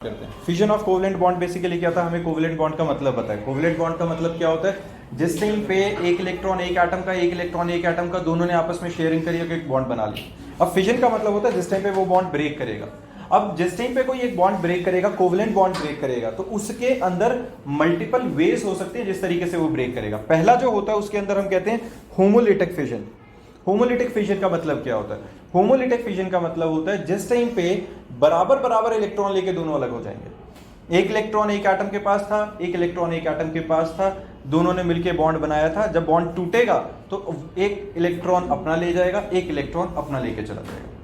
करते हैं। Fission of covalent bond basically क्या था, हमें कोवलेंट बॉन्ड का मतलब पता है। कोवलेंट बॉन्ड का मतलब क्या होता है, जिस टाइम पे एक इलेक्ट्रॉन एक एटम का दोनों ने आपस में शेयरिंग करी एक बॉन्ड बना लिया। अब फिजन का मतलब होता है जिस टाइम पे वो बॉन्ड ब्रेक करेगा। अब जिस टाइम पे कोई एक बॉन्ड ब्रेक करेगा, कोवलेंट बॉन्ड ब्रेक करेगा, तो उसके अंदर मल्टीपल वेज हो सकते हैं जिस तरीके से वो ब्रेक करेगा। पहला जो होता है उसके अंदर हम कहते हैं होमोलिटिक फिजन। होमोलिटिक फिजन का मतलब क्या होता है? होमोलिटिक फिजन का मतलब होता है जिस टाइम पे बराबर बराबर इलेक्ट्रॉन लेके दोनों अलग हो जाएंगे। एक इलेक्ट्रॉन एक एटम के पास था, एक इलेक्ट्रॉन एक एटम के पास था, दोनों ने मिलकर बॉन्ड बनाया था। जब बॉन्ड टूटेगा तो एक इलेक्ट्रॉन अपना ले जाएगा, एक इलेक्ट्रॉन अपना लेके चला जाएगा।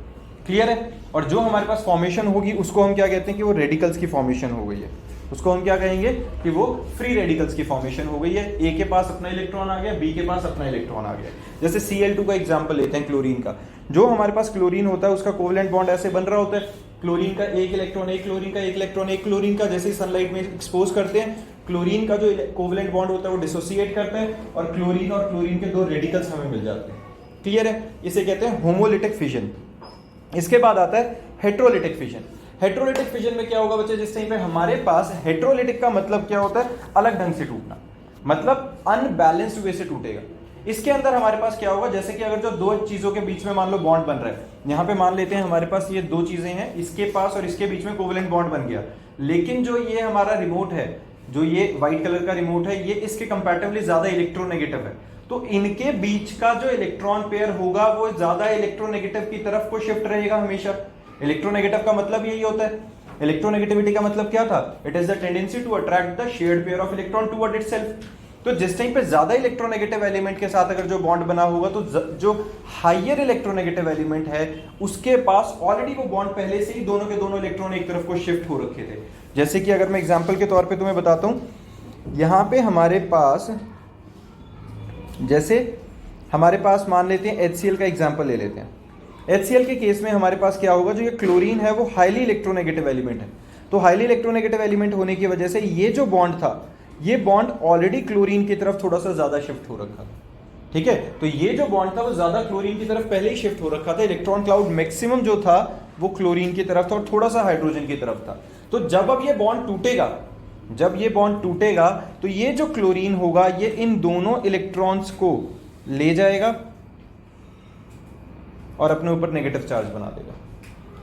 क्लियर है? और जो हमारे पास फॉर्मेशन होगी उसको हम क्या कहते हैं कि वो रेडिकल्स की फॉर्मेशन हो गई है। उसको हम क्या कहेंगे कि वो फ्री रेडिकल्स की फॉर्मेशन हो गई है। ए के पास अपना इलेक्ट्रॉन आ गया, बी के पास अपना इलेक्ट्रॉन आ गया। जैसे Cl2 का एग्जांपल लेते हैं, क्लोरीन का। जो हमारे पास क्लोरीन होता है उसका कोवलेंट बॉन्ड ऐसे बन रहा होता है, क्लोरीन का एक इलेक्ट्रॉन एक क्लोरीन का, एक इलेक्ट्रॉन एक क्लोरीन का। जैसे सनलाइट में एक्सपोज करते हैं, क्लोरीन का जो कोवलेंट बॉन्ड होता है वो डिसोसिएट करता है और क्लोरीन के दो रेडिकल्स हमें मिल जाते हैं। क्लियर है? इसे कहते हैं होमोलिटिक फिजन। इसके बाद आता है हेट्रोलिटिक फिजन। हेट्रोलिटिक फिजन में क्या होगा बच्चे, जिस टाइम पे हमारे पास, हेट्रोलिटिक का मतलब क्या होता है, अलग ढंग से टूटना, मतलब अनबैलेंस्ड वे से टूटेगा। इसके अंदर हमारे पास क्या होगा, जैसे कि अगर जो दो चीजों के बीच में मान लो बॉन्ड बन रहा है, यहां पे मान लेते हैं हमारे पास ये दो चीजें हैं, इसके पास और इसके बीच में कोवलेंट बॉन्ड बन गया। लेकिन जो ये हमारा रिमोट है, जो ये व्हाइट कलर का रिमोट है, ये इसके कंपैरेटिवली ज्यादा इलेक्ट्रोनेगेटिव है। तो इनके बीच का जो इलेक्ट्रॉन पेयर होगा वो ज्यादा इलेक्ट्रोनेगेटिव की तरफ को शिफ्ट रहेगा हमेशा। इलेक्ट्रोनेगेटिव का मतलब यही होता है। इलेक्ट्रोनेगेटिविटी का मतलब क्या था? It is the tendency to attract the shared pair of electron toward itself. तो जिस टाइम पे ज्यादा इलेक्ट्रोनेगेटिव एलिमेंट के साथ अगर जो बॉन्ड बना होगा तो जो हायर इलेक्ट्रोनेगेटिव एलिमेंट है उसके पास ऑलरेडी वो बॉन्ड पहले से ही दोनों के दोनों इलेक्ट्रॉन एक तरफ को शिफ्ट हो रखे थे। जैसे कि अगर मैं एग्जांपल के तौर पे तुम्हें बताता हूं, यहां पे हमारे पास, जैसे हमारे पास मान लेते हैं HCl का एग्जांपल ले लेते हैं। HCl के केस में हमारे पास क्या होगा, जो ये क्लोरीन है वो हाईली इलेक्ट्रोनेगेटिव एलिमेंट है। तो हाईली इलेक्ट्रोनेगेटिव एलिमेंट होने की वजह से ये जो बॉन्ड था, ये बॉन्ड ऑलरेडी क्लोरीन की तरफ थोड़ा सा ज्यादा शिफ्ट हो रखा था। ठीक है? तो ये जो बॉन्ड था वो ज्यादा क्लोरीन की तरफ पहले ही शिफ्ट हो रखा था। इलेक्ट्रॉन क्लाउड मैक्सिमम जो था वो क्लोरीन की तरफ था और थोड़ा सा हाइड्रोजन की तरफ था। तो जब अब ये बॉन्ड टूटेगा, तो ये जो क्लोरीन होगा ये इन दोनों इलेक्ट्रॉन्स को ले जाएगा और अपने ऊपर नेगेटिव चार्ज बना देगा।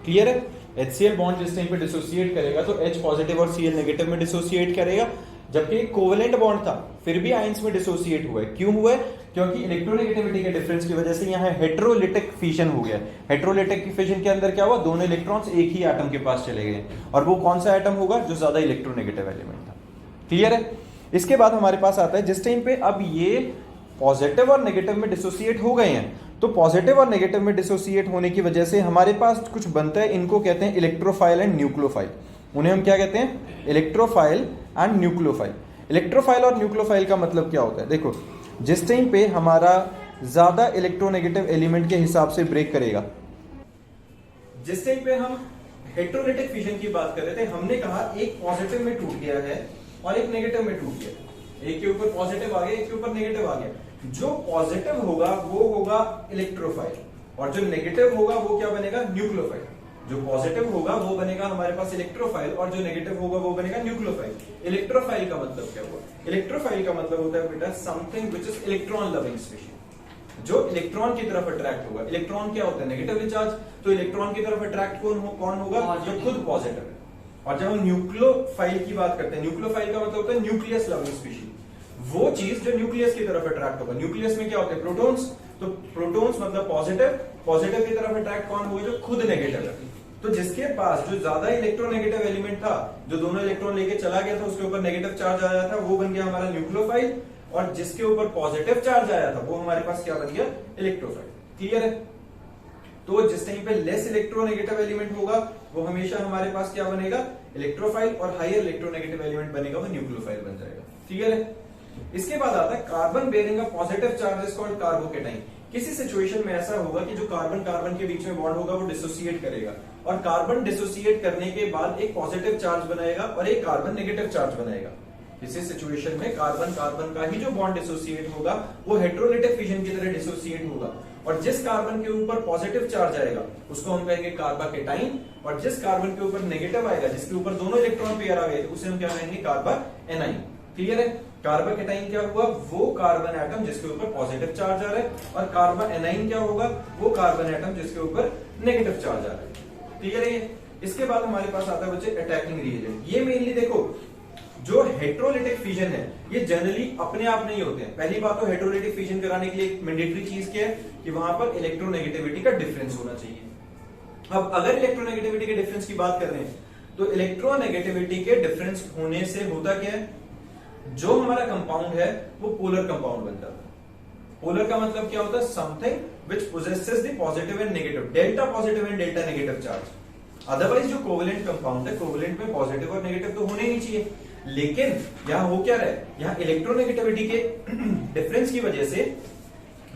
क्लियर है? HCl बॉन्ड जिस टाइम पे डिसोसिएट करेगा तो H पॉजिटिव और Cl नेगेटिव में डिसोसिएट करेगा, जबकि कोवलेंट बॉन्ड था फिर भी आयंस में डिसोसिएट हुआ है। क्यों हुआ है? क्योंकि इलेक्ट्रोनेगेटिविटी के डिफरेंस की वजह से यहाँ हेट्रोलिटिक फिजन हो गया। हेट्रोलिटिक फिजन के अंदर क्या हुआ, दोनों इलेक्ट्रॉन्स एक ही एटम के पास चले गए, और वो कौन सा एटम होगा, जो ज्यादा इलेक्ट्रोनेगेटिव एलिमेंट था। क्लियर है? इसके बाद हमारे पास आता है जिस टाइम पे अब ये पॉजिटिव और नेगेटिव में डिसोसिएट हो गए हैं, तो पॉजिटिव और नेगेटिव में डिसोसिएट होने की वजह से हमारे पास कुछ बनता है, इनको कहते हैं इलेक्ट्रोफाइल एंड न्यूक्लियोफाइल। उन्हें हम क्या कहते हैं? Electrophile and nucleophile. इलेक्ट्रोफाइल और न्यूक्लियोफाइल का मतलब क्या होता है? देखो, जिस टाइम पे हमारा ज्यादा इलेक्ट्रोनेगेटिव एलिमेंट के हिसाब से ब्रेक करेगा, जिस टाइम पे हम हेट्रोलिटिक फिजन की बात कर रहे थे, हमने कहा एक पॉजिटिव में टूट गया है और एक नेगेटिव में टूट गया। एक के ऊपर पॉजिटिव आ गया, एक के ऊपर नेगेटिव आ गया। जो पॉजिटिव होगा वो होगा इलेक्ट्रोफाइल और जो नेगेटिव होगा वो क्या बनेगा, न्यूक्लियोफाइल। जो पॉजिटिव होगा वो बनेगा हमारे पास इलेक्ट्रोफाइल और जो नेगेटिव होगा वो बनेगा न्यूक्लियोफाइल। इलेक्ट्रोफाइल का मतलब क्या हुआ? इलेक्ट्रोफाइल का मतलब होता है बेटा something which is electron loving species, जो इलेक्ट्रॉन की तरफ अट्रैक्ट होगा। इलेक्ट्रॉन क्या होता है? Negatively charge. तो इलेक्ट्रॉन की तरफ अट्रैक्ट कौन होगा? जो खुद पॉजिटिव है। और जब हम न्यूक्लियोफाइल की बात करते हैं, न्यूक्लियोफाइल का मतलब होता है न्यूक्लियस लविंग स्पीशीज, वो चीज जो न्यूक्लियस की तरफ अट्रैक्ट होगा। न्यूक्लियस में क्या होते हैं? प्रोटॉन्स। तो प्रोटॉन्स मतलब पॉजिटिव की तरफ अट्रैक्ट कौन होगा? जो खुद नेगेटिव है। तो जिसके पास जो ज्यादा इलेक्ट्रोनेगेटिव एलिमेंट था, जो दोनों इलेक्ट्रॉन लेके चला गया था, उसके ऊपर नेगेटिव चार्ज आया था, वो बन गया हमारा न्यूक्लियोफाइल, और जिसके ऊपर पॉजिटिव चार्ज आया था वो हमारे पास क्या बन गया? इलेक्ट्रोफाइल। क्लियर है? तो जिस टाइम पे लेस इलेक्ट्रोनेगेटिव एलिमेंट होगा वो हमेशा हमारे पास क्या बनेगा? इलेक्ट्रोफाइल, और हायर इलेक्ट्रोनेगेटिव एलिमेंट बनेगा वो न्यूक्लियोफाइल बन जाएगा। क्लियर है? इसके बाद आता है carbon bearing a positive charge is called carbocation. किसी सिचुएशन में ऐसा होगा कि जो कार्बन कार्बन के बीच में बॉन्ड होगा वो डिसोसिएट करेगा, और कार्बन डिसोसिएट करने के बाद एक पॉजिटिव चार्ज बनाएगा और एक कार्बन नेगेटिव चार्ज बनाएगा। किसी सिचुएशन में कार्बन कार्बन का ही जो बॉन्ड डिसोसिएट होगा वो हेट्रोलिटिक फिजन की तरह डिसोसिएट होगा, और जिस कार्बन के ऊपर पॉजिटिव चार्ज आएगा उसको हम कहेंगे कार्बाकेटाइन, और जिस कार्बन के ऊपर नेगेटिव आएगा, जिसके ऊपर दोनों इलेक्ट्रॉन पेयर आ गए, उसे हम क्या कहेंगे, कार्बाएनाइन। क्लियर है? कार्बाकेटाइन क्या हुआ, वो कार्बन एटम जिसके ऊपर पॉजिटिव चार्ज आ रहा है, और कार्बाएनाइन क्या होगा, वो कार्बन एटम जिसके ऊपर नेगेटिव चार्ज आ रहा है। क्लियर है? इसके बाद हमारे पास आता है बच्चे अटैकिंग रिएजेंट। ये मेनली देखो जो हेट्रोलिटिक फिजन है ये जनरली अपने आप नहीं होते हैं। पहली बात तो हेट्रोलिटिक फिजन कराने के लिए एक मैंडेटरी चीज क्या है कि वहां पर इलेक्ट्रोनेगेटिविटी का डिफरेंस होना चाहिए। अब अगर इलेक्ट्रोनेगेटिविटी के डिफरेंस की बात कर रहे हैं तो इलेक्ट्रोनेगेटिविटी के डिफरेंस होने से होता क्या है, जो हमारा कंपाउंड है वो पोलर कंपाउंड बनता है। पोलर का मतलब क्या होता है, something which possesses the positive and negative, delta positive and delta negative charge. Otherwise जो कोवेलेंट कंपाउंड है, कोवेलेंट में पॉजिटिव और नेगेटिव तो होने ही नहीं चाहिए, लेकिन यहां हो क्या रहा है, यहां इलेक्ट्रोनेगेटिविटी के डिफरेंस की वजह से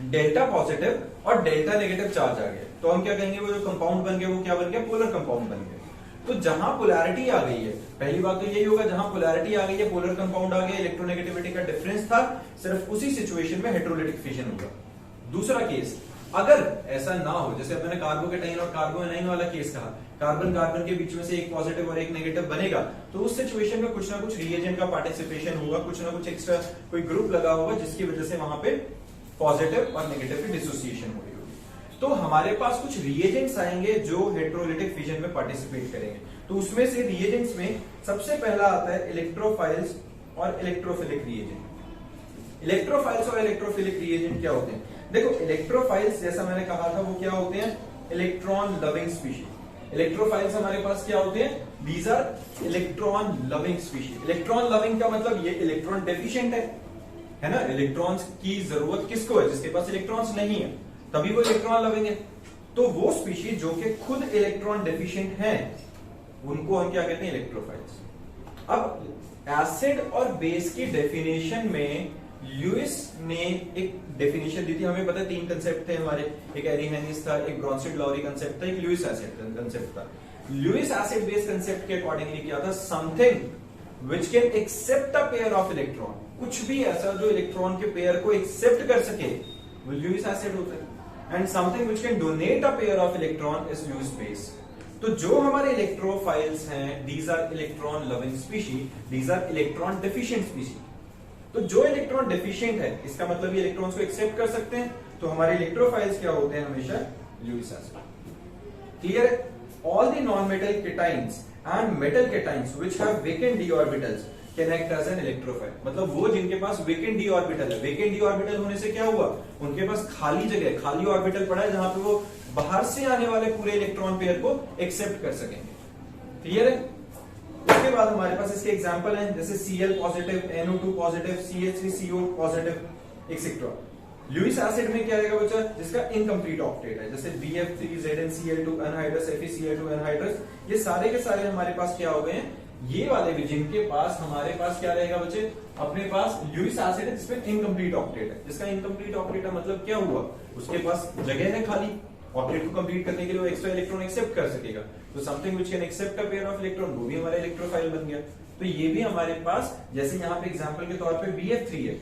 डेल्टा पॉजिटिव और डेल्टा नेगेटिव चार्ज आ गया, तो हम क्या कहेंगे, वो जो कंपाउंड बन गया वो क्या बन गया, पोलर कंपाउंड बन गया। तो जहां पोलैरिटी आ गई है, पहली बात तो यही होगा, जहां पोलैरिटी आ गई है, पोलर कंपाउंड आ गया, इलेक्ट्रोनेगेटिविटी का डिफरेंस था, सिर्फ उसी सिचुएशन में हेट्रोलिटिक फिजन होगा। दूसरा केस, अगर ऐसा ना हो, जैसे मैंने कार्बोकेटाइन और कार्बोएनाइन वाला केस कहा, कार्बन कार्बन के बीच में से एक पॉजिटिव और एक नेगेटिव बनेगा, तो उस सिचुएशन में कुछ ना कुछ रिएजेंट का पार्टिसिपेशन होगा, कुछ ना कुछ एक्स्ट्रा कोई ग्रुप लगा होगा, जिसकी वजह से वहां पे पॉजिटिव और नेगेटिव की डिसोसिएशन हो रही होगी। तो हमारे पास कुछ रिएजेंट्स आएंगे जो हेट्रोलिटिक फिजन में पार्टिसिपेट करेंगे। तो उसमें से रिएजेंट्स में सबसे पहला आता है इलेक्ट्रोफाइल्स और इलेक्ट्रोफिलिक रिएजेंट। इलेक्ट्रोफाइल्स और इलेक्ट्रोफिलिक रिएजेंट क्या होते हैं, देखो इलेक्ट्रोफाइल्स जैसा मैंने कहा था वो क्या होते हैं, इलेक्ट्रॉन लविंग स्पीशीज। इलेक्ट्रोफाइल्स हमारे पास क्या होते हैं, these are electron loving species. Electron loving का मतलब ये इलेक्ट्रॉन डेफिशिएंट है ना, इलेक्ट्रॉन्स की जरूरत किसको है, जिसके पास इलेक्ट्रॉन्स नहीं है, तभी वो इलेक्ट्रॉन लविंग है। तो वो स्पीशीज जो कि खुद इलेक्ट्रॉन डेफिशिएंट है, उनको हम क्या कहते हैं, इलेक्ट्रोफाइल्स। अब एसिड और बेस की डेफिनेशन में ल्यूइस ने एक डेफिनेशन दी थी, हमें पता है तीन कंसेप्ट थे हमारे, एक एरिहेनिस था, एक ब्रॉन्स्टेड-लाउरी कंसेप्ट था, एक ल्यूइस एसिड कंसेप्ट था। ल्यूइस एसिड बेस कंसेप्ट के अकॉर्डिंगली क्या था, something which can accept a pair of electron, कुछ भी ऐसा जो इलेक्ट्रॉन के पेयर को एक्सेप्ट कर सके वो ल्यूइस एसिड होता है, and something which can donate a pair of electron is Lewis base. तो जो हमारे इलेक्ट्रोफाइल्स हैं, these are electron loving species, these are electron deficient species. तो जो इलेक्ट्रॉन डेफिशिएंट है, इसका मतलब ये इलेक्ट्रॉन्स को एक्सेप्ट कर सकते हैं, तो हमारे इलेक्ट्रोफाइल्स क्या होते हैं, हमेशा ल्यूइस एसिड। क्लियर है? All the non metal cations and metal cations which have vacant D orbitals can act as an electrophile. मतलब वो जिनके पास वेकेंट डी ऑर्बिटल है, वेकेंट डी ऑर्बिटल होने से क्या हुआ, उनके पास खाली जगह, खाली ऑर्बिटल पड़ा है, जहां पे वो बाहर से आने वाले पूरे इलेक्ट्रॉन पेयर को एक्सेप्ट कर सकेंगे। क्लियर है? उसके बाद हमारे पास इसके एग्जांपल हैं, जैसे Cl positive, NO2 positive, CH3CO positive etcetera. Lewis acid में क्या आएगा बच्चा, जिसका इनकम्प्लीट ऑक्टेट है, जैसे BF3 ZnCl2 anhydrous, FeCl2 anhydrous, ये सारे के सारे हमारे पास क्या हो गए हैं, ये वाले भी, जिनके पास हमारे पास क्या रहेगा बच्चे, अपने पास ल्यूइस एसिड है जिसमें इनकम्प्लीट ऑक्टेट है। जिसका इनकम्प्लीट ऑक्टेट का मतलब क्या हुआ, उसके पास जगह है खाली, ऑक्टेट को कंप्लीट करने के लिए वो एक्स्ट्रा इलेक्ट्रॉन एक्सेप्ट कर सकेगा, तो something which can accept a pair of electron, वो भी हमारा इलेक्ट्रोफाइल बन गया। तो ये भी हमारे पास, जैसे यहाँ पे एग्जांपल के तौर पे BF3 है,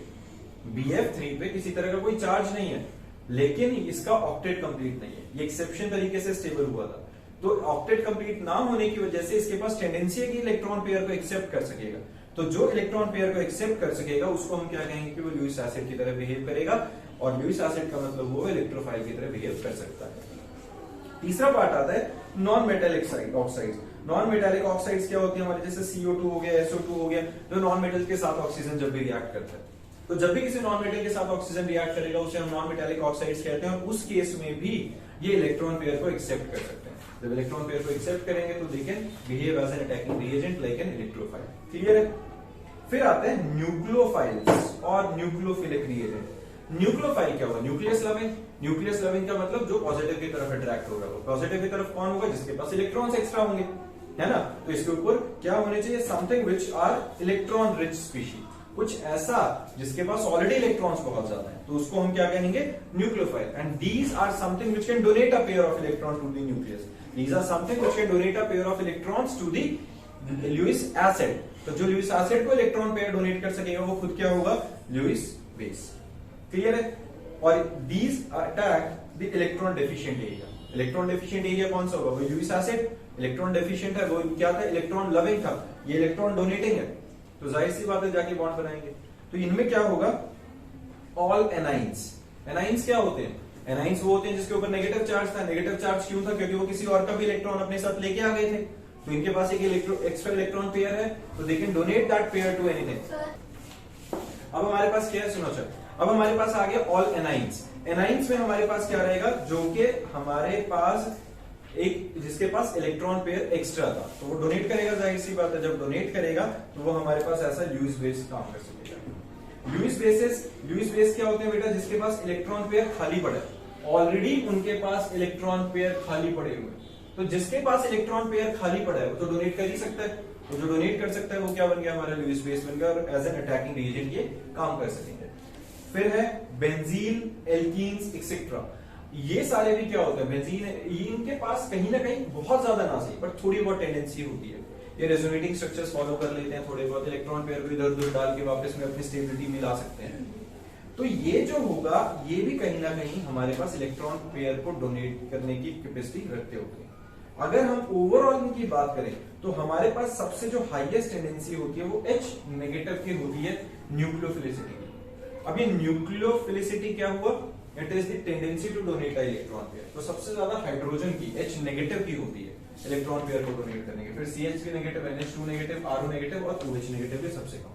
BF3 पे किसी तरह का कोई चार्ज नहीं है, लेकिन इसका ऑक्टेट कंप्लीट नहीं है, ये एक्सेप्शन तरीके से स्टेबल हुआ था। तो ऑक्टेट कंप्लीट ना होने की वजह से इसके पास टेंडेंसी है कि इलेक्ट्रॉन पेयर को एक्सेप्ट कर सकेगा। तो जो इलेक्ट्रॉन पेयर को एक्सेप्ट कर सकेगा उसको हम क्या कहेंगे कि वो ल्यूइस एसिड की तरह बिहेव करेगा, और ल्यूइस एसिड का मतलब वो इलेक्ट्रोफाइल की तरह बिहेव कर सकता है। तीसरा पार्ट आता है non metallic oxides. Non metallic oxides क्या होती है हमारे, जैसे CO2 हो गया, SO2 हो गया, जो नॉन मेटल के साथ ऑक्सीजन जब भी रिएक्ट करता है, तो जब भी किसी नॉन मेटल के साथ ऑक्सीजन रिएक्ट करेगा उसे हम नॉन मेटालिक ऑक्साइड्स कहते हैं, और उस केस में भी ये इलेक्ट्रॉन पेयर को एक्सेप्ट कर सकते हैं। जब इलेक्ट्रॉन पेयर को एक्सेप्ट करेंगे तो they can behave as an attacking reagent like an electrophile. Clear है? फिर आते हैं न्यूक्लियोफाइल्स और न्यूक्लियोफिलिक रिएजेंट। न्यूक्लियोफाइल क्या होगा, न्यूक्लियस लविंग। न्यूक्लियस लविंग का मतलब जो पॉजिटिव की तरफ अट्रैक्ट होगा, वो पॉजिटिव की तरफ कौन होगा, जिसके पास इलेक्ट्रॉन्स एक्स्ट्रा होंगे, है ना। तो इसके ऊपर क्या होने चाहिए, something which are electron rich species, कुछ ऐसा जिसके पास ऑलरेडी इलेक्ट्रॉन्स बहुत ज्यादा है, तो उसको हम क्या कहेंगे, nucleophile. And these are something which can donate a pair of electron to the nucleus. These are something which can donate a pair of electrons to the Lewis acid. तो जो ल्यूइस एसिड को electron pair donate कर सकेगा वो खुद क्या होगा, Lewis base. Clear है? और these attack the electron deficient area. Electron deficient area कौन सा होगा? वो यूरिक एसिड। इलेक्ट्रॉन डेफिशिएंट है, वो क्या था? इलेक्ट्रॉन लविंग था। ये इलेक्ट्रॉन डोनेटिंग है, तो जाहिर सी बात है जाके बॉन्ड बनाएंगे। तो इनमें क्या होगा? All anions. एनाइंस क्या होते हैं? एनाइंस वो होते हैं जिसके ऊपर नेगेटिव चार्ज था। नेगेटिव चार्ज क्यों था? क्योंकि वो किसी और का भी इलेक्ट्रॉन अपने साथ लेके आ गए थे, तो इनके पास एक एक्स्ट्रा इलेक्ट्रॉन पेयर है, तो they can donate that pair to anything. अब हमारे पास क्या है? सुनो अच्छा, अब हमारे पास आ गया ऑल एनाइंस। एनाइंस में हमारे पास क्या रहेगा? जो कि हमारे पास एक जिसके पास इलेक्ट्रॉन पेयर एक्स्ट्रा था, तो वो डोनेट करेगा। जाहिर सी बात है जब डोनेट करेगा तो वो हमारे पास ऐसा लुईस बेस काम कर सकेगा। लुईस बेस क्या होते हैं बेटा? जिसके पास इलेक्ट्रॉन पेयर खाली पड़ा है, ऑलरेडी उनके पास इलेक्ट्रॉन पेयर खाली पड़े हुए। तो जिसके पास इलेक्ट्रॉन पेयर खाली पड़ा है वो तो डोनेट कर ही सकता है। तो जो डोनेट कर सकता है वो क्या बन गया? हमारा लुईस बेस बन गया, और एज एन अटैकिंग रीजन ये काम कर सकेंगे। फिर है बेंजीन, एल्कीन्स एक्सेट्रा। ये सारे भी क्या होते हैं? बेंजीन, इनके पास कहीं ना कहीं बहुत ज्यादा ना सही पर थोड़ी बहुत टेंडेंसी होती है, ये रेजोनेटिंग स्ट्रक्चर्स फॉलो कर लेते हैं, थोड़े बहुत इलेक्ट्रॉन पेयर को इधर उधर डाल के वापस में अपनी स्टेबिलिटी में ला सकते हैं। तो ये जो होगा ये भी कहीं ना कहीं हमारे पास इलेक्ट्रॉन पेयर को डोनेट करने की कैपेसिटी रखते होते हैं। अगर हम ओवरऑल इनकी बात करें तो हमारे पास सबसे जो हाईएस्ट टेंडेंसी होती है वो H नेगेटिव की होती है, न्यूक्लियोफिलिसिटी की। अब ये न्यूक्लियोफिलिसिटी क्या हुआ? It is the tendency to donate electron pair. तो सबसे ज्यादा हाइड्रोजन की H नेगेटिव की होती है इलेक्ट्रॉन पेयर को डोनेट करने की। फिर CH negative, NH2 negative, RO negative और OH नेगेटिव, ये सबसे कम।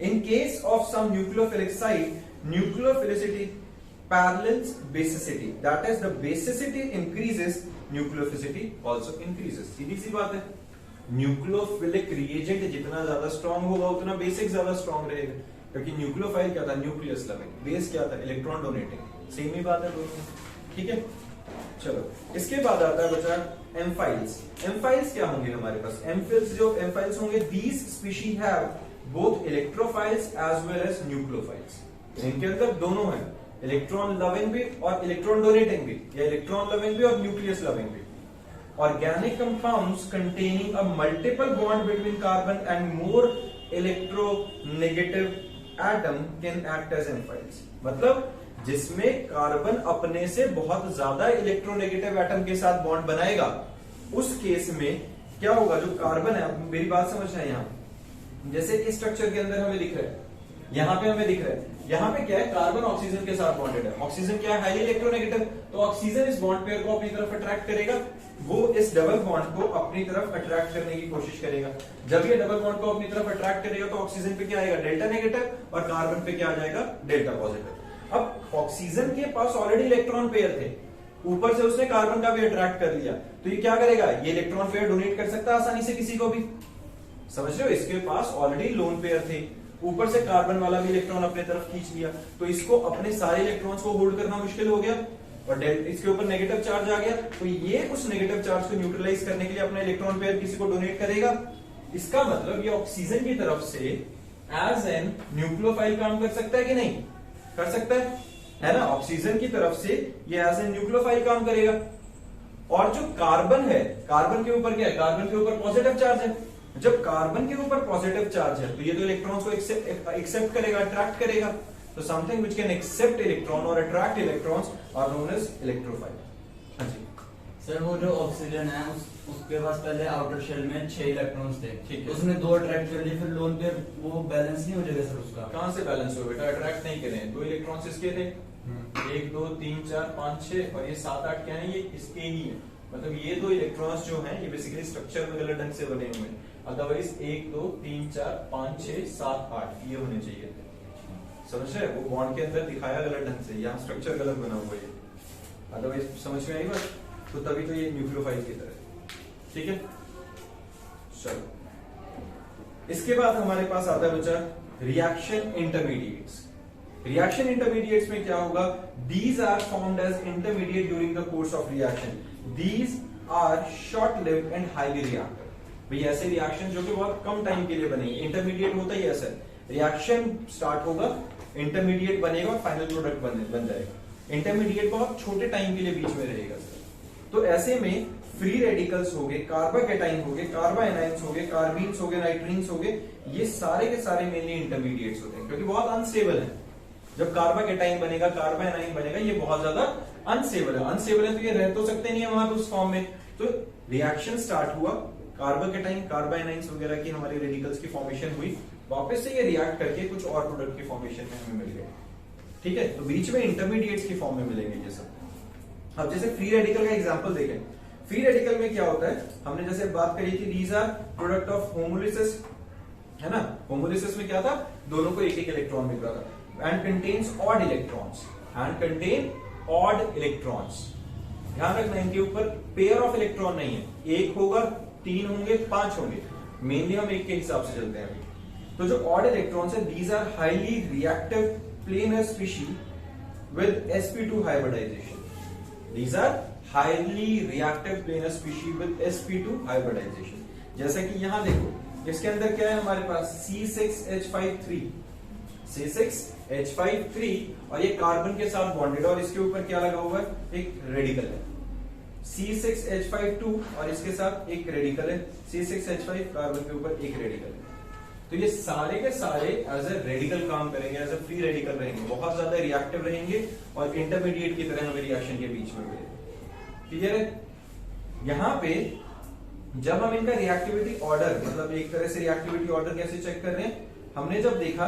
In case of some nucleophilic site, nucleophilicity parallels basicity. That is, the basicity increases, nucleophilicity also increases. सीधी सी बात है, न्यूक्लियोफिलिक रिएजेंट जितना ज्यादा स्ट्रॉन्ग होगा उतना बेसिक ज्यादा स्ट्रॉन्ग रहेगा, क्योंकि न्यूक्लियोफाइल क्या था? Nucleus loving. बेस क्या था? Electron donating. सेम ही बात है दोनों, ठीक है। चलो इसके बाद आता है बचा एम्फाइल्स। एम्फाइल्स क्या होंगे हमारे पास? एम्फाइल्स होंगे, these species have both electrophiles as well as nucleophiles. इनके अंदर दोनों है, इलेक्ट्रॉन लविंग भी और इलेक्ट्रॉन डोनेटिंग भी, या इलेक्ट्रॉन लविंग भी और न्यूक्लियस लविंग भी। Organic compounds containing a multiple bond between carbon and more electronegative atom can act as एम्फाइल्स। मतलब जिसमें कार्बन अपने से बहुत ज्यादा इलेक्ट्रोनेगेटिव एटम के साथ बॉन्ड बनाएगा, उस केस में क्या होगा? जो कार्बन है, मेरी बात समझना है, यहाँ जैसे इस स्ट्रक्चर के अंदर हमें दिख रहा है, यहाँ पे हमें दिख रहा है, यहाँ पे क्या है? कार्बन ऑक्सीजन के साथ बॉन्डेड है। ऑक्सीजन क्या है? Highly electronegative. तो ऑक्सीजन इस बॉन्ड पेयर को अपनी तरफ अट्रैक्ट करेगा, वो इस डबल बॉन्ड को अपनी तरफ अट्रैक्ट करने की कोशिश करेगा। जब ये डबल बॉन्ड को अपनी तरफ अट्रैक्ट करेगा तो ऑक्सीजन पे क्या आएगा? डेल्टा नेगेटिव, और कार्बन पे क्या आ जाएगा? Delta positive. अब ऑक्सीजन के पास ऑलरेडी इलेक्ट्रॉन पेयर थे, ऊपर से उसने कार्बन का भी अट्रैक्ट कर लिया, तो ये क्या करेगा? ये इलेक्ट्रॉन पेयर डोनेट कर सकता है आसानी से किसी को भी, समझ रहे हो? इसके पास ऑलरेडी लोन पेयर थे, ऊपर से कार्बन वाला भी इलेक्ट्रॉन अपने तरफ खींच लिया, तो इसको अपने सारे इलेक्ट्रॉन्स को होल्ड करना मुश्किल हो गया, और इसके ऊपर नेगेटिव चार्ज आ गया, तो ये उस नेगेटिव चार्ज को न्यूट्रलाइज करने के लिए अपना इलेक्ट्रॉन पेयर किसी को डोनेट करेगा। इसका मतलब ये ऑक्सीजन की तरफ से एज एन न्यूक्लियोफाइल काम कर सकता है कि नहीं? कर सकता है ना? ऑक्सीजन की तरफ से ये एज एन न्यूक्लियोफाइल काम करेगा। और जो कार्बन है, कार्बन के ऊपर क्या है? कार्बन के ऊपर पॉजिटिव चार्ज है। जब कार्बन के ऊपर पॉजिटिव चार्ज है तो ये तो इलेक्ट्रॉन्स को एक्सेप्ट करेगा, अट्रैक्ट करेगा। तो something which can accept electron और attract electrons are known as electrophile. हाँ जी सर, वो जो ऑक्सीजन है उसके पास पहले आउटर शेल में 6 इलेक्ट्रॉन्स थे, ठीक है, उसने 2 अट्रैक्ट कर लिए, फिर लोन पे वो बैलेंस नहीं हो जाएगा सर उसका? कहां से बैलेंस हो बेटा? अट्रैक्ट नहीं करे, 2 इलेक्ट्रॉन्स इसके थे, 1 2 3 4 5 6, और ये 7 8 क्या है? ये इसके ही है। मतलब ये 2 इलेक्ट्रॉन्स जो हैं ये बेसिकली स्ट्रक्चर में गलत ढंग से बने हुए हैं, अदरवाइज 1 2 3 4 5 6 7 8 ये होने चाहिए थे। समझ रहे? वो बॉन्ड के अंदर दिखाया गलत ढंग से, यहाँ स्ट्रक्चर गलत बना हुआ है, अदरवाइज समझ में आई बात? तो तभी तो ये न्यूक्लियोफाइल की तरह, ठीक है। चलो इसके बाद हमारे पास आता है बच्चा रिएक्शन इंटरमीडिएट्स। रिएक्शन इंटरमीडिएट्स में क्या होगा? These are formed as intermediate during the course of reaction. These are short lived and highly reactive. भाई ऐसे रिएक्शन जो कि बहुत कम टाइम के लिए बनेंगे, इंटरमीडिएट होता ही ऐसा, रिएक्शन स्टार्ट होगा, इंटरमीडिएट बनेगा और फाइनल प्रोडक्ट बन जाएगा। इंटरमीडिएट बहुत छोटे टाइम के लिए बीच में रहेगा सर। तो ऐसे में फ्री रेडिकल्स हो गए, कार्बोकैटाइन हो गए, कार्बोएनाइंस हो गए, कार्बीन्स हो गए, नाइट्रीन्स हो गए, ये सारे के सारे मेनली इंटरमीडिएट्स होते हैं क्योंकि बहुत अनस्टेबल है। जब कार्बाकेटाइन बनेगा, कार्बानाइन बनेगा, ये बहुत ज्यादा अनस्टेबल है। अनस्टेबल है तो ये रह तो सकते नहीं है वहां पे उस फॉर्म में। तो रिएक्शन स्टार्ट हुआ, कार्बाकेटाइन कार्बानाइंस वगैरह की हमारे रेडिकल्स की फॉर्मेशन हुई, वापस से ये रिएक्ट करके कुछ और प्रोडक्ट की फॉर्मेशन में हमें मिल गए। ठीक है, तो बीच में इंटरमीडिएट्स की फॉर्म में मिलेंगे ये सब। अब जैसे फ्री रेडिकल का एग्जांपल देखें, फ्री रेडिकल में क्या होता है, हमने जैसे बात करी थी, these are product of homolysis, है ना। होमोलिसिस में क्या था, दोनों को एक एक इलेक्ट्रॉन मिल रहा था। And contains odd electrons, and contain odd electrons. ध्यान रखना इनके ऊपर पेयर ऑफ इलेक्ट्रॉन नहीं है, एक होगा, 3 होंगे, 5 होंगे, मेनली हम एक के हिसाब से चलते हैं अभी। तो जो ऑड इलेक्ट्रॉन्स है, these are highly reactive planar species with sp2 hybridisation. These are highly reactive planar species with sp2 hybridisation. जैसा कि यहां देखो, इसके अंदर क्या है हमारे पास, C6H53, C6H53, और ये कार्बन के साथ बॉन्डेड, और इसके ऊपर क्या लगा हुआ है, एक रेडिकल है C6H52, और इसके साथ एक रेडिकल है C6H5, कार्बन के ऊपर एक रेडिकल है। तो ये सारे के सारे एज ए रेडिकल काम करेंगे, एज ए फ्री रेडिकल रहेंगे, बहुत ज्यादा रिएक्टिव रहेंगे, और इंटरमीडिएट की तरह हमें रिएक्शन के बीच में मिलेंगे। क्लियर है। यहां पे जब हम इनका रिएक्टिविटी ऑर्डर, मतलब एक तरह से रिएक्टिविटी ऑर्डर कैसे चेक कर रहे हैं, हमने जब देखा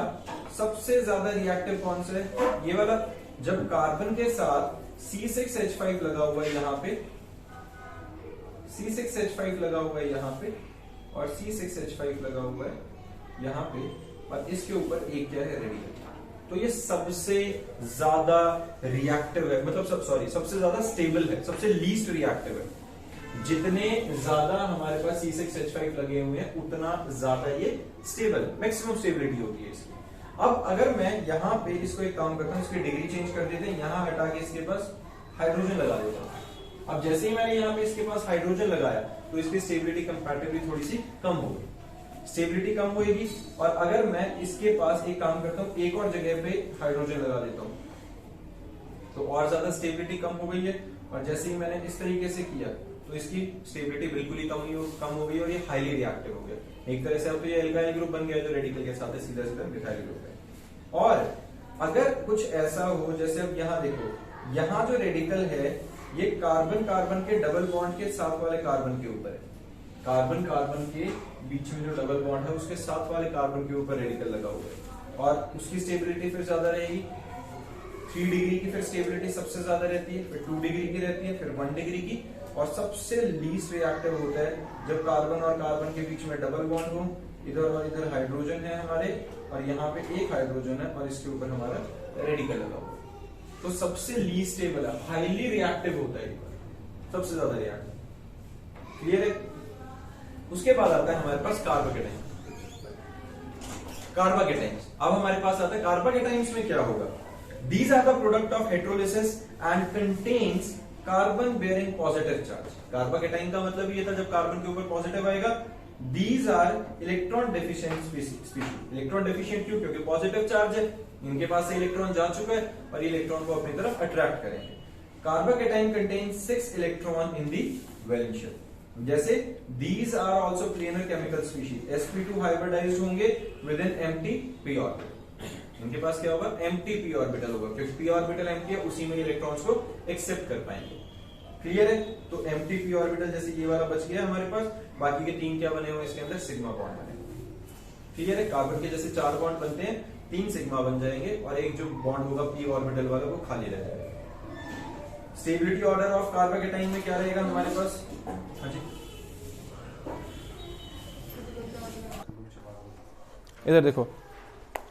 सबसे ज्यादा रिएक्टिव कौन सा है, ये वाला। जब कार्बन के साथ C6H5 लगा हुआ है यहां पे, C6H5 लगा हुआ है यहां पे, और C6H5 लगा हुआ है यहां पे, और इसके ऊपर एक क्या है, रेडिकल। तो ये सबसे ज्यादा रिएक्टिव है, मतलब सबसे ज्यादा स्टेबल है, सबसे लीस्ट रिएक्टिव है। जितने ज्यादा हमारे पास C6H5 लगे हुए हैं, उतना ज्यादा ये स्टेबल, मैक्सिमम स्टेबिलिटी होती है इसकी। अब अगर मैं यहां पे इसको एक काम करता हूं, इसकी डिग्री चेंज कर देते हैं, यहां हटा के इसके पास हाइड्रोजन लगा देता हूं। अब जैसे ही मैंने यहां पे इसके पास हाइड्रोजन लगाया, तो इसकी स्टेबिलिटी कंपैरेटिवली थोड़ी सी कम हो गई, स्टेबिलिटी कम होगी। और अगर मैं इसके पास एक काम करता हूं, एक और जगह पे हाइड्रोजन लगा देता हूं, तो और ज्यादा स्टेबिलिटी कम हो गई है। और जैसे ही मैंने इस तरीके से किया, तो इसकी स्टेबिलिटी बिल्कुल ही कम हो गई, और ये हाईली रिएक्टिव हो गया। एक तरह से अब तो ये एल्काइल ग्रुप बन गया, जो रेडिकल के साथ सीधा सीधा मिथाइल ग्रुप है। और अगर कुछ ऐसा हो, जैसे अब यहां देखो, यहां जो रेडिकल है, ये कार्बन कार्बन के डबल बॉन्ड के साथ वाले कार्बन के ऊपर है। कार्बन कार्बन के बीच में जो डबल बॉन्ड है, उसके साथ वाले कार्बन के ऊपर रेडिकल लगा हुआ है, और उसकी स्टेबिलिटी फिर ज्यादा रहेगी। 3 डिग्री की फिर स्टेबिलिटी सबसे ज्यादा रहती है, फिर 2 डिग्री की रहती है, फिर 1 डिग्री की, और सबसे लीस्ट रिएक्टिव होता है जब कार्बन और कार्बन के बीच में डबल बॉन्ड हो, इधर और इधर हाइड्रोजन है हमारे, और यहाँ पे एक हाइड्रोजन है, और इसके ऊपर हमारा रेडिकल लगा हुआ है। तो सबसे लीस्ट स्टेबल है, हाईली रिएक्टिव होता है, सबसे ज्यादा रिएक्टिव। क्लियर है। उसके बाद आता है हमारे पास कार्बाकेटाइन। कार्बाकेटाइन्स, अब हमारे पास आता है कार्बाकेटाइन्स में क्या होगा, these are the product of heterolysis and contains carbon bearing positive charge. Carbocation का मतलब ये था, जब कार्बन के ऊपर पॉजिटिव आएगा, these are electron deficient species. Electron deficient क्यों, क्योंकि पॉजिटिव चार्ज है, इनके पास से इलेक्ट्रॉन जा चुका है, और ये इलेक्ट्रॉन को अपनी तरफ अट्रैक्ट करेंगे। Carbocation contains 6 electron in the valence shell. जैसे these are also planar chemical species, sp2 hybridised होंगे with an empty p orbital. इनके पास क्या होगा, एम्प्टी p ऑर्बिटल होगा, क्योंकि p ऑर्बिटल एम्प्टी है, उसी में इलेक्ट्रॉन्स को एक्सेप्ट कर पाएंगे। क्लियर है। तो एम्प्टी p ऑर्बिटल, जैसे ये वाला बच गया हमारे पास, बाकी के 3 क्या बने हुए इसके अंदर, सिग्मा बॉन्ड बने। क्लियर है। कार्बन के जैसे 4 बॉन्ड बनते हैं, 3 सिग्मा बन जाएंगे, और एक जो बॉन्ड होगा p ऑर्बिटल वाला, वो खाली रह जाएगा। स्टेबिलिटी ऑर्डर ऑफ कार्बाकेटाइन में क्या रहेगा हमारे पास, हाँ जी, इधर देखो,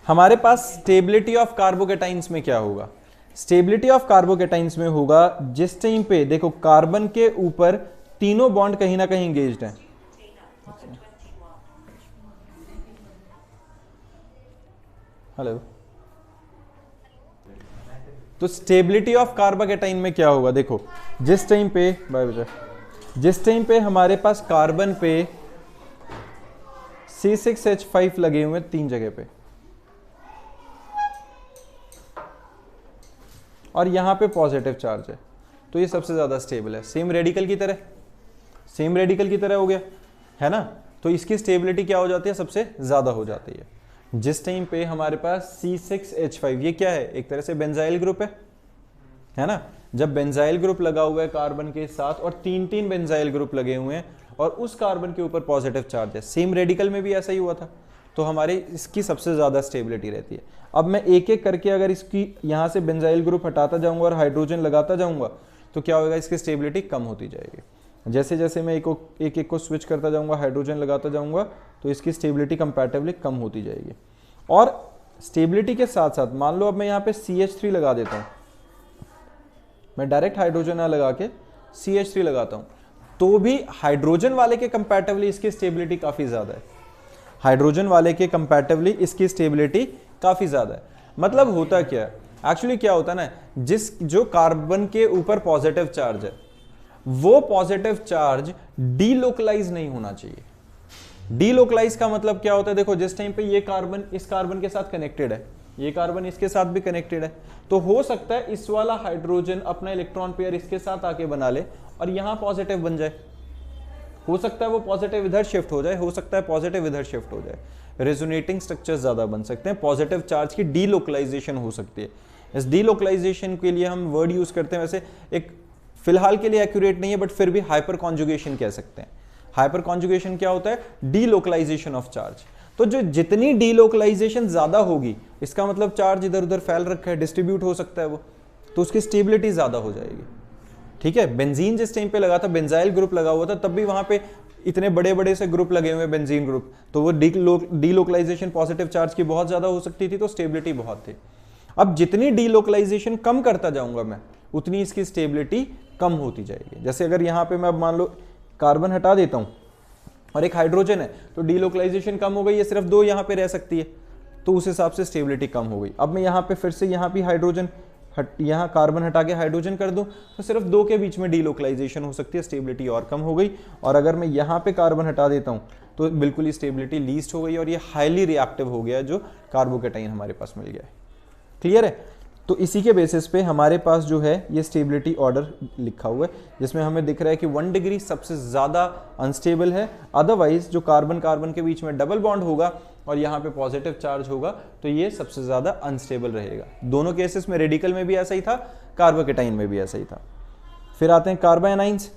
हमारे पास स्टेबिलिटी ऑफ कार्बोकेटाइन्स में क्या होगा, स्टेबिलिटी ऑफ कार्बोकेटाइन्स में होगा जिस टाइम पे देखो कार्बन के ऊपर तीनों बॉन्ड कहीं ना कहीं एंगेज्ड हैं। हेलो, तो स्टेबिलिटी ऑफ कार्बोकेटाइन में क्या होगा, देखो जिस टाइम पे हमारे पास कार्बन पे C6H5 लगे हुए 3 जगह पे, और यहां पे पॉजिटिव चार्ज है, तो ये सबसे ज्यादा स्टेबल है। सेम रेडिकल की तरह हो गया, है ना। तो इसकी स्टेबिलिटी क्या हो जाती है, सबसे ज्यादा हो जाती है। जिस टाइम पे हमारे पास C6H5, ये क्या है, एक तरह से बेंजाइल ग्रुप है ना। जब बेंजाइल ग्रुप लगा हुआ है कार्बन के साथ और तीन तीन बेंजाइल ग्रुप लगे हुए हैं और उस कार्बन के ऊपर पॉजिटिव चार्ज है, सेम रेडिकल में भी ऐसा ही हुआ था, तो हमारी इसकी सबसे ज्यादा स्टेबिलिटी रहती है। अब मैं एक एक करके अगर इसकी यहां से बेंजाइल ग्रुप हटाता जाऊंगा और हाइड्रोजन लगाता जाऊंगा तो क्या होगा, इसकी स्टेबिलिटी कम होती जाएगी। जैसे जैसे मैं एक एक को स्विच करता जाऊंगा, हाइड्रोजन लगाता जाऊंगा, तो इसकी स्टेबिलिटी कंपैरेटिवली कम होती जाएगी। और स्टेबिलिटी के साथ साथ मान लो अब मैं यहाँ पे CH3 लगा देता हूँ, मैं डायरेक्ट हाइड्रोजन ना लगा के CH3 लगाता हूँ, तो भी हाइड्रोजन वाले के कंपैरेटिवली इसकी स्टेबिलिटी काफी ज्यादा है। हाइड्रोजन वाले के कंपैरेटिवली इसकी स्टेबिलिटी काफी ज्यादा है। मतलब होता क्या है, एक्चुअली क्या होता है ना, जो कार्बन के ऊपर पॉजिटिव चार्ज है वो पॉजिटिव चार्ज डीलोकलाइज नहीं होना चाहिए। डीलोकलाइज का मतलब क्या होता है, देखो जिस टाइम पे ये कार्बन इस कार्बन के साथ कनेक्टेड है, ये कार्बन इसके साथ भी कनेक्टेड है, तो हो सकता है इस वाला हाइड्रोजन अपना इलेक्ट्रॉन पेयर इसके साथ आके बना ले और यहां पॉजिटिव बन जाए। हो सकता है वो पॉजिटिव इधर शिफ्ट हो जाए, हो सकता है पॉजिटिव इधर शिफ्ट हो जाए। रेजोनेटिंग स्ट्रक्चर्स ज्यादा बन सकते हैं, पॉजिटिव चार्ज की डीलोकलाइजेशन हो सकती है। इस डीलोकलाइजेशन के लिए हम वर्ड यूज करते हैं, वैसे एक फिलहाल के लिए एक्यूरेट नहीं है बट फिर भी हाइपर कॉन्जुगेशन कह सकते हैं। हाइपर कॉन्जुगेशन क्या होता है, डीलोकलाइजेशन ऑफ चार्ज। तो जो जितनी डीलोकलाइजेशन ज्यादा होगी, इसका मतलब चार्ज इधर उधर फैल रखा है, डिस्ट्रीब्यूट हो सकता है वो, तो उसकी स्टेबिलिटी ज्यादा हो जाएगी। ठीक है, बेंजीन जिस टाइम पे लगा था, बेंजाइल ग्रुप लगा हुआ था, तब भी वहां पे इतने बड़े बड़े से ग्रुप लगे हुए बेंजीन ग्रुप, तो वो डीलोकलाइजेशन पॉजिटिव चार्ज की बहुत ज्यादा हो सकती थी, तो स्टेबिलिटी बहुत थी। अब जितनी डीलोकलाइजेशन कम करता जाऊंगा मैं, उतनी इसकी स्टेबिलिटी कम होती जाएगी। जैसे अगर यहाँ पे मैं अब मान लो कार्बन हटा देता हूं और एक हाइड्रोजन है, तो डीलोकलाइजेशन कम हो गई है, सिर्फ दो यहाँ पे रह सकती है, तो उस हिसाब से स्टेबिलिटी कम हो गई। अब मैं यहाँ पे फिर से यहाँ भी हाइड्रोजन यहाँ कार्बन हटा के हाइड्रोजन कर दूं, तो सिर्फ दो के बीच में डीलोकलाइजेशन हो सकती है, स्टेबिलिटी और कम हो गई। और अगर मैं यहाँ पे कार्बन हटा देता हूँ तो बिल्कुल ही स्टेबिलिटी लीस्ट हो गई और ये हाईली रिएक्टिव हो गया, जो कार्बोकेटाइन हमारे पास मिल गया है। क्लियर है? तो इसी के बेसिस पे हमारे पास जो है ये स्टेबिलिटी ऑर्डर लिखा हुआ है, जिसमें हमें दिख रहा है कि 1 डिग्री सबसे ज्यादा अनस्टेबल है। अदरवाइज जो कार्बन कार्बन के बीच में डबल बॉन्ड होगा और यहाँ पे पॉजिटिव चार्ज होगा, तो ये सबसे ज्यादा अनस्टेबल रहेगा। दोनों केसेस में, रेडिकल में भी ऐसा ही था, कार्बोकेटाइन में भी ऐसा ही था। फिर आते हैं कार्बायनाइंस।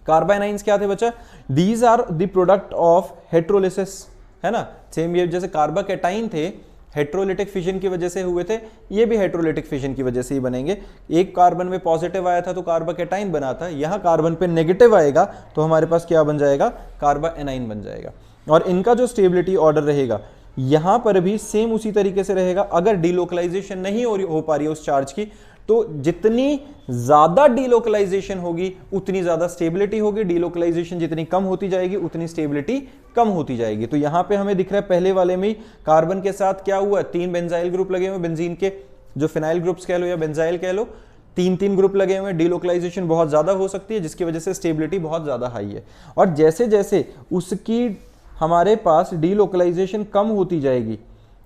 कार्बायनाइंस क्या थे बच्चा? These are the product of heterolysis, है ना। सेम ये जैसे कार्बाकेटाइन थे, हेट्रोलिटिक फिजन की वजह से हुए थे, ये भी हेट्रोलिटिक फिजन की वजह से ही बनेंगे। एक कार्बन में पॉजिटिव आया था तो कार्बाकेटाइन बना था, यहाँ कार्बन पे नेगेटिव आएगा तो हमारे पास क्या बन जाएगा, कार्बाएनाइन बन जाएगा। और इनका जो स्टेबिलिटी ऑर्डर रहेगा यहां पर भी सेम उसी तरीके से रहेगा। अगर डीलोकलाइजेशन नहीं हो पा रही है उस चार्ज की, तो जितनी ज्यादा डीलोकलाइजेशन होगी उतनी ज्यादा स्टेबिलिटी होगी, डीलोकलाइजेशन जितनी कम होती जाएगी उतनी स्टेबिलिटी कम होती जाएगी। तो यहां पे हमें दिख रहा है पहले वाले में कार्बन के साथ क्या हुआ, 3 बेंजाइल ग्रुप लगे हुए, बेंजीन के जो फिनाइल ग्रुप्स कह लो या बेंजाइल कह लो, 3 ग्रुप लगे हुए, डीलोकलाइजेशन बहुत ज्यादा हो सकती है, जिसकी वजह से स्टेबिलिटी बहुत ज्यादा हाई है। और जैसे जैसे उसकी हमारे पास डीलोकलाइजेशन कम होती जाएगी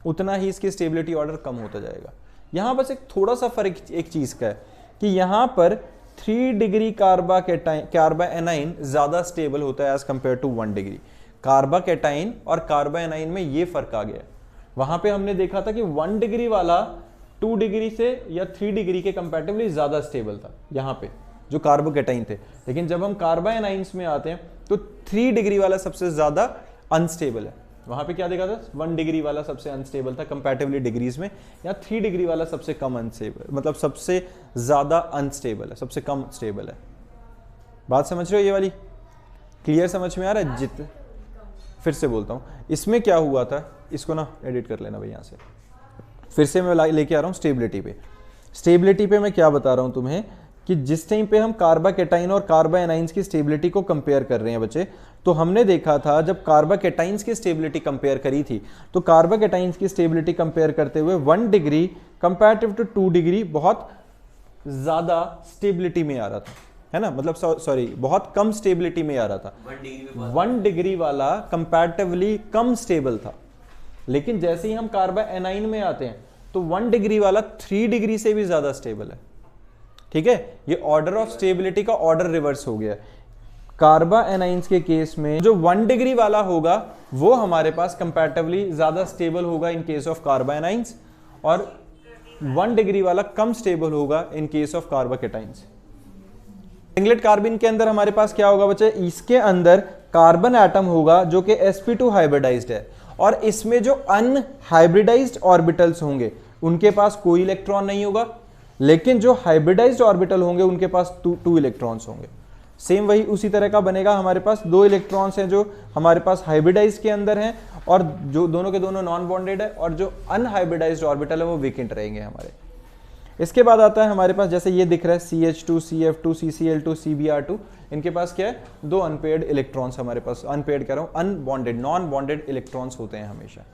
उतना ही इसकी स्टेबिलिटी ऑर्डर कम होता जाएगा। यहां बस एक थोड़ा सा फर्क एक चीज का है कि यहां पर 3 डिग्री कार्बाएनाइन ज्यादा स्टेबल होता है एज कंपेयर टू 1 डिग्री। कार्बाकेटाइन और कार्बाएनाइन में ये फर्क आ गया। वहां पे हमने देखा था कि 1 डिग्री वाला 2 डिग्री से या 3 डिग्री के कंपैरेटिवली ज्यादा स्टेबल था यहां पे जो कार्बोकेटाइन थे, लेकिन जब हम कार्बाएनाइंस में आते हैं तो 3 डिग्री वाला सबसे ज्यादा अनस्टेबल है। वहां पे क्या देखा था, 1 डिग्री वाला सबसे अनस्टेबल था कंपैरेटिवली डिग्रीज में, या 3 डिग्री वाला सबसे कम अनस्टेबल, मतलब सबसे ज्यादा अनस्टेबल है, सबसे कम स्टेबल है। बात समझ रहे हो ये वाली? क्लियर समझ में आ रहा है? फिर से बोलता हूं, इसमें क्या हुआ था, इसको ना एडिट कर लेना भाई, यहां से फिर से मैं लेके आ रहा हूं स्टेबिलिटी पे। स्टेबिलिटी पे मैं क्या बता रहा हूं तुम्हें कि जिस टाइम पे हम कार्बाकेटाइन और कार्बाएनाइंस की स्टेबिलिटी को कंपेयर कर रहे हैं बच्चे, तो हमने देखा था जब कार्बाकेटाइंस की स्टेबिलिटी कंपेयर करी थी तो कार्बाकेटाइंस की स्टेबिलिटी कंपेयर करते हुए 1 डिग्री कंपैरेटिव टू 2 डिग्री बहुत ज्यादा स्टेबिलिटी में आ रहा था, है ना, मतलब सॉरी बहुत कम स्टेबिलिटी में आ रहा था। 1 डिग्री वाला कंपैरेटिवली कम स्टेबल था, लेकिन जैसे ही हम कार्बाएनाइन में आते हैं तो 1 डिग्री वाला 3 डिग्री से भी ज्यादा स्टेबल है। ठीक है, ये ऑर्डर ऑफ स्टेबिलिटी का ऑर्डर रिवर्स हो गया। कार्बा एनाइंस के केस में जो 1 डिग्री वाला होगा वो हमारे पास कंपैरेटिवली ज्यादा स्टेबल होगा in case of carbanions, और 1 डिग्री वाला कम स्टेबल होगा in case of carbocations. Singlet carbene के अंदर हमारे पास क्या होगा बच्चे, इसके अंदर कार्बन एटम होगा जो कि sp2 हाइब्रिडाइज्ड है, और इसमें जो अनहाइब्रिडाइज्ड ऑर्बिटल्स होंगे उनके पास कोई इलेक्ट्रॉन नहीं होगा, लेकिन जो हाइब्रिडाइज्ड ऑर्बिटल होंगे उनके पास 2 इलेक्ट्रॉन्स होंगे। सेम वही उसी तरह का बनेगा, हमारे पास 2 इलेक्ट्रॉन्स हैं जो हमारे पास हाइब्रिडाइज के अंदर हैं, और जो दोनों के दोनों नॉन बॉन्डेड है, और जो अनहाइब्रिडाइज्ड ऑर्बिटल है वो वेकेंट रहेंगे हमारे। इसके बाद आता है हमारे पास, जैसे ये दिख रहा है CH2, CF2, CCl2, CBr2, इनके पास क्या है, 2 अनपेयर्ड इलेक्ट्रॉन्स हमारे पास, अनपेयर्ड कह रहा हूं, अनबॉन्डेड नॉन बॉन्डेड इलेक्ट्रॉन्स होते हैं हमेशा।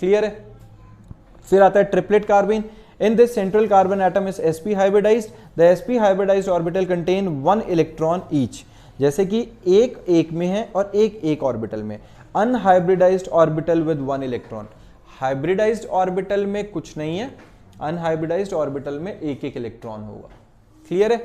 क्लियर है। फिर आता है triplet कार्बिन। In this central carbon atom is sp hybridized. The sp hybridized orbital contain 1 electron each. जैसे कि एक में है और एक ऑर्बिटल में। Unhybridized orbital with 1 electron. Hybridized orbital में कुछ नहीं है, अनहाइब्रिडाइज्ड ऑर्बिटल में एक इलेक्ट्रॉन होगा। क्लियर है।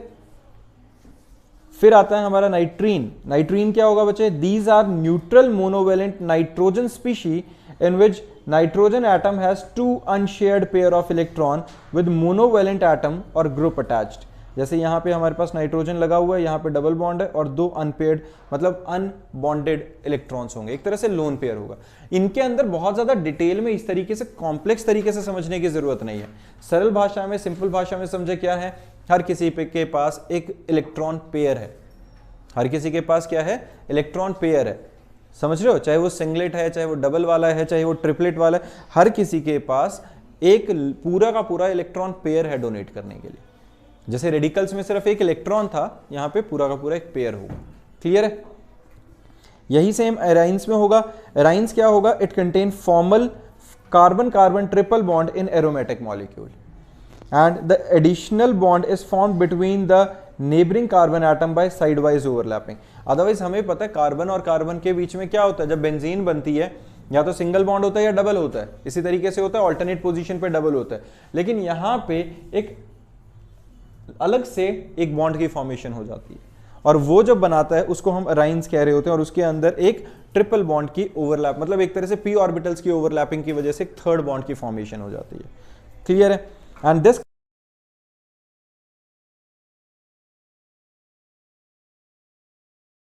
फिर आता है हमारा नाइट्रीन। नाइट्रीन क्या होगा बच्चे, these are neutral monovalent nitrogen species in which nitrogen atom has 2 unshared pair of electron with monovalent atom or group attached। जैसे यहाँ पे हमारे पास नाइट्रोजन लगा हुआ है, यहाँ पे डबल बॉन्ड है, और 2 अनपेयर्ड मतलब अनबॉन्डेड इलेक्ट्रॉन्स होंगे, एक तरह से लोन पेयर होगा। इनके अंदर बहुत ज्यादा डिटेल में इस तरीके से कॉम्प्लेक्स तरीके से समझने की जरूरत नहीं है। सरल भाषा में, सिंपल भाषा में समझे क्या है, हर किसी के पास एक इलेक्ट्रॉन पेयर है। हर किसी के पास क्या है, इलेक्ट्रॉन पेयर है। समझ रहे हो, चाहे वो सिंगलेट है, चाहे वो डबल वाला है, चाहे वो ट्रिपलेट वाला है, हर किसी के पास एक पूरा का पूरा इलेक्ट्रॉन पेयर है डोनेट करने के लिए। जैसे रेडिकल्स में सिर्फ एक इलेक्ट्रॉन था, यहां पे पूरा का पूरा एक पेयर होगा। क्लियर है। यही सेम एराइंस में होगा। एराइंस क्या होगा, it contain formal carbon carbon triple bond in aromatic molecule and the additional bond is formed between the neighbouring carbon atom by side wise overlapping. Otherwise हमें पता है कार्बन और कार्बन के बीच में क्या होता है, जब बेंजीन बनती है या तो सिंगल बॉन्ड होता है या डबल होता है, इसी तरीके से होता है, ऑल्टरनेट पोजीशन पे डबल होता है, लेकिन यहां पे एक अलग से एक बॉन्ड की फॉर्मेशन हो जाती है, और वो जब बनाता है उसको हम एराइंस कह रहे होते हैं, और उसके अंदर एक ट्रिपल बॉन्ड की ओवरलैप, मतलब एक तरह से p ऑर्बिटल्स की ओवरलैपिंग की वजह से एक थर्ड बॉन्ड की फॉर्मेशन हो जाती है। क्लियर है। And this